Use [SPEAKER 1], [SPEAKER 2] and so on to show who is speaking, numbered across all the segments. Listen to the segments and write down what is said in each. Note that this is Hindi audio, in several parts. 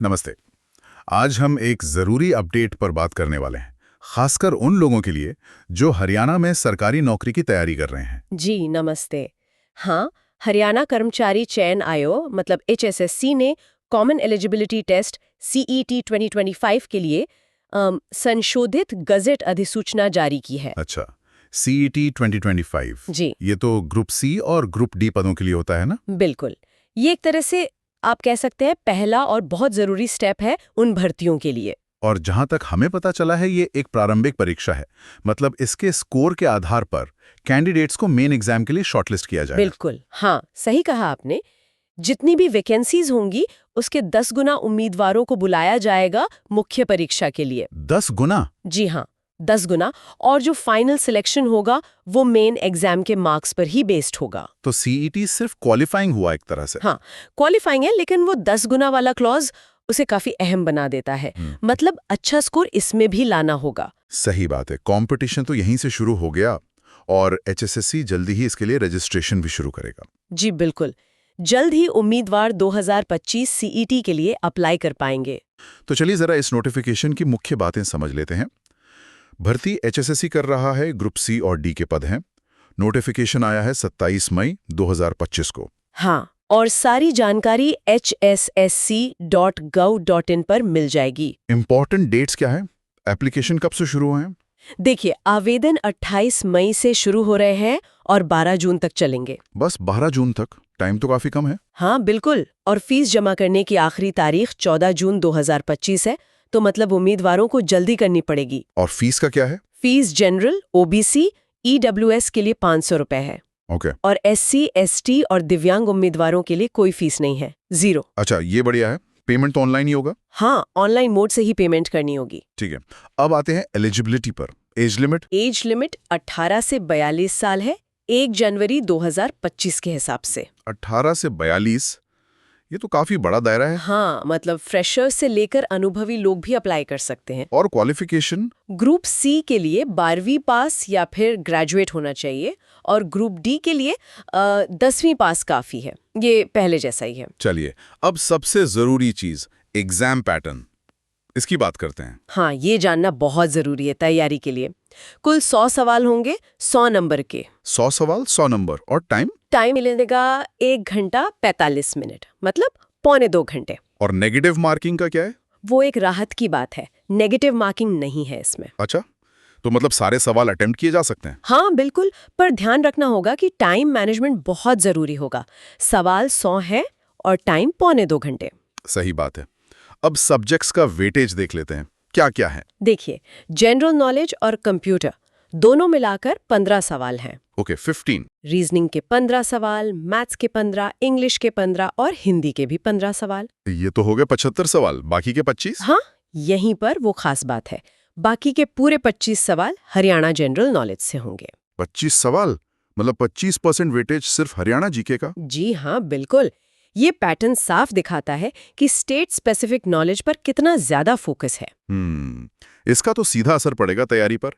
[SPEAKER 1] नमस्ते। आज हम एक ज़रूरी अपडेट पर बात करने वाले हैं, खासकर उन लोगों के लिए जो हरियाणा में सरकारी नौकरी की तैयारी कर रहे हैं।
[SPEAKER 2] जी नमस्ते। हाँ, हरियाणा कर्मचारी चयन आयोग मतलब HSSC ने कॉमन एलिजिबिलिटी टेस्ट CET 2025 के लिए संशोधित गजेट अधिसूचना जारी की है।
[SPEAKER 1] अच्छा, CET 2025।
[SPEAKER 2] जी
[SPEAKER 1] ये तो ग्रुप सी और ग्रुप डी पदों के लिए होता है ना?
[SPEAKER 2] बिल्कुल, ये एक तरह से आप कह सकते हैं पहला और बहुत जरूरी स्टेप है उन भर्तियों के लिए।
[SPEAKER 1] और जहां तक हमें पता चला है, ये एक प्रारंभिक परीक्षा है। मतलब इसके स्कोर के आधार पर कैंडिडेट्स को मेन एग्जाम के लिए शॉर्टलिस्ट किया जाएगा।
[SPEAKER 2] बिल्कुल, हाँ सही कहा आपने। जितनी भी वैकेंसीज होंगी उसके 10 गुना उम्मीदवारों को बुलाया जाएगा मुख्य परीक्षा के लिए।
[SPEAKER 1] 10 गुना?
[SPEAKER 2] जी हाँ, 10 गुना। और जो फाइनल सिलेक्शन होगा वो मेन एग्जाम के मार्क्स पर ही बेस्ड होगा।
[SPEAKER 1] तो CET सिर्फ क्वालिफाइंग हुआ एक तरह से।
[SPEAKER 2] हाँ, क्वालिफाइंग है, लेकिन वो 10 गुना वाला क्लॉज उसे काफी अहम बना देता है। मतलब अच्छा स्कोर इसमें भी लाना होगा।
[SPEAKER 1] सही बात है। कंपटीशन तो यहीं से शुरू हो गया और HSSC जल्दी ही इसके लिए रजिस्ट्रेशन भी शुरू करेगा।
[SPEAKER 2] जी बिल्कुल, जल्द ही उम्मीदवार 2025 CET के लिए अप्लाई कर पाएंगे।
[SPEAKER 1] तो चलिए जरा इस नोटिफिकेशन की मुख्य बातें समझ लेते हैं। भर्ती HSSC कर रहा है, ग्रुप सी और डी के पद हैं। नोटिफिकेशन आया है 27 मई 2025 को।
[SPEAKER 2] हाँ, और सारी जानकारी hssc.gov.in पर मिल जाएगी।
[SPEAKER 1] इंपॉर्टेंट डेट्स क्या है? एप्लीकेशन कब से शुरू हुए हैं?
[SPEAKER 2] देखिए, आवेदन 28 मई से शुरू हो रहे हैं और 12 जून तक चलेंगे।
[SPEAKER 1] बस 12 जून तक? टाइम तो काफी कम है।
[SPEAKER 2] हाँ बिल्कुल, और फीस जमा करने की आखिरी तारीख 14 जून 2025 है, तो मतलब उम्मीदवारों को जल्दी करनी पड़ेगी।
[SPEAKER 1] और फीस का क्या है?
[SPEAKER 2] फीस जनरल, OBC, EWS के लिए 500 रुपए है।
[SPEAKER 1] ओके।
[SPEAKER 2] और SC, ST और दिव्यांग उम्मीदवारों के लिए कोई फीस नहीं है, 0।
[SPEAKER 1] अच्छा, ये बढ़िया है। पेमेंट तो ऑनलाइन ही होगा?
[SPEAKER 2] हाँ, ऑनलाइन मोड से ही पेमेंट करनी होगी।
[SPEAKER 1] ठीक है। अब आते हैं एलिजिबिलिटी पर। Age limit?
[SPEAKER 2] एज लिमिट 18 से 42 साल है, 1 जनवरी 2025 के हिसाब से।
[SPEAKER 1] 18 से 42? ये तो काफी बड़ा दायरा है।
[SPEAKER 2] हाँ, मतलब फ्रेशर्स से लेकर अनुभवी लोग भी अप्लाई कर सकते हैं।
[SPEAKER 1] और क्वालिफिकेशन?
[SPEAKER 2] ग्रुप सी के लिए 12वीं पास या फिर ग्रेजुएट होना चाहिए, और ग्रुप डी के लिए 10वीं पास काफी है। ये पहले जैसा ही है।
[SPEAKER 1] चलिए, अब सबसे जरूरी चीज, एग्जाम पैटर्न, इसकी बात करते हैं।
[SPEAKER 2] हाँ, ये जानना बहुत जरूरी है तैयारी के लिए। कुल 100 सवाल होंगे, 100 नंबर के।
[SPEAKER 1] 100 सवाल, 100 नंबर। और टाइम?
[SPEAKER 2] टाइम मिलेगा 1 घंटा 45 मिनट, मतलब पौने 2 घंटे।
[SPEAKER 1] और नेगेटिव मार्किंग का क्या है?
[SPEAKER 2] वो एक राहत की बात है, नेगेटिव मार्किंग नहीं है इसमें।
[SPEAKER 1] अच्छा, तो मतलब सारे सवाल अटेम्प्ट किए जा सकते हैं?
[SPEAKER 2] हाँ बिल्कुल, पर ध्यान रखना होगा कि टाइम मैनेजमेंट बहुत जरूरी होगा। सवाल 100 है और टाइम पौने 2 घंटे।
[SPEAKER 1] सही बात है। अब सब्जेक्ट्स का वेटेज देख लेते हैं, क्या क्या है।
[SPEAKER 2] देखिए, जनरल नॉलेज और कंप्यूटर दोनों मिलाकर 15 सवाल हैं।
[SPEAKER 1] ओके, 15।
[SPEAKER 2] रीजनिंग के 15 सवाल, मैथ्स के 15, इंग्लिश के 15 और हिंदी के भी 15 सवाल।
[SPEAKER 1] ये तो हो गए 75 सवाल, बाकी के 25?
[SPEAKER 2] हाँ, यहीं पर वो खास बात है। बाकी के पूरे 25 सवाल हरियाणा जनरल नॉलेज से होंगे।
[SPEAKER 1] 25 सवाल? मतलब 25% वेटेज सिर्फ हरियाणा जीके का?
[SPEAKER 2] जी हाँ बिल्कुल। ये पैटर्न साफ दिखाता है कि स्टेट स्पेसिफिक नॉलेज पर कितना ज्यादा फोकस है।
[SPEAKER 1] इसका तो सीधा असर पड़ेगा तैयारी पर।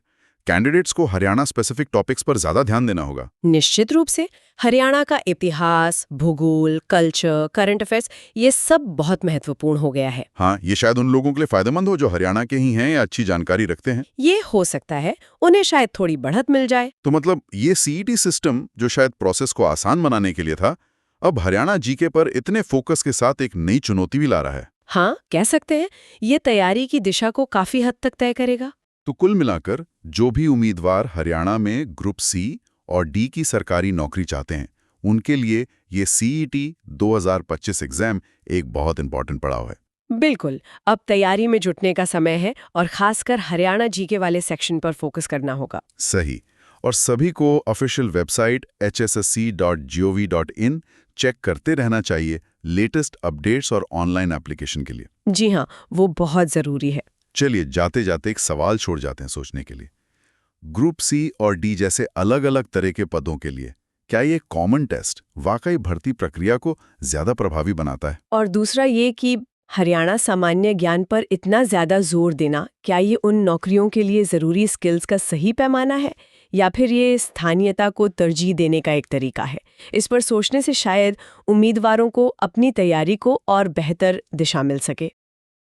[SPEAKER 1] कैंडिडेट्स को हरियाणा स्पेसिफिक टॉपिक्स पर ज्यादा ध्यान देना होगा।
[SPEAKER 2] निश्चित रूप से हरियाणा का इतिहास, भूगोल, कल्चर, करंट अफेयर्स, ये सब बहुत महत्वपूर्ण हो गया है।
[SPEAKER 1] हाँ, ये शायद उन लोगों के लिए फायदेमंद हो जो हरियाणा के ही हैं या अच्छी जानकारी रखते हैं।
[SPEAKER 2] ये हो सकता है उन्हें शायद थोड़ी बढ़त मिल जाए।
[SPEAKER 1] तो मतलब ये CET सिस्टम जो शायद प्रोसेस को आसान बनाने के लिए था, अब हरियाणा जीके पर इतने फोकस के साथ एक नई चुनौती भी ला रहा है।
[SPEAKER 2] हाँ, कह सकते हैं ये तैयारी की दिशा को काफी हद तक तय करेगा।
[SPEAKER 1] तो कुल मिलाकर जो भी उम्मीदवार हरियाणा में ग्रुप सी और डी की सरकारी नौकरी चाहते हैं, उनके लिए ये CET 2025 एग्जाम एक बहुत इंपॉर्टेंट पड़ाव है।
[SPEAKER 2] बिल्कुल, अब तैयारी में जुटने का समय है और खासकर हरियाणा जीके वाले सेक्शन पर फोकस करना होगा।
[SPEAKER 1] सही। और सभी को ऑफिशियल वेबसाइट hssc.gov.in चेक करते रहना चाहिए लेटेस्ट अपडेट्स और ऑनलाइन एप्लीकेशन के लिए।
[SPEAKER 2] जी हाँ, वो बहुत जरूरी है।
[SPEAKER 1] चलिए, जाते जाते एक सवाल छोड़ जाते हैं सोचने के लिए। ग्रुप सी और डी जैसे अलग अलग तरह के पदों के लिए क्या ये कॉमन टेस्ट वाकई भर्ती प्रक्रिया को ज्यादा प्रभावी बनाता है?
[SPEAKER 2] और दूसरा ये कि हरियाणा सामान्य ज्ञान पर इतना ज्यादा जोर देना, क्या ये उन नौकरियों के लिए जरूरी स्किल्स का सही पैमाना है, या फिर ये स्थानीयता को तरजीह देने का एक तरीका है? इस पर सोचने से शायद उम्मीदवारों को अपनी तैयारी को और बेहतर दिशा मिल सके।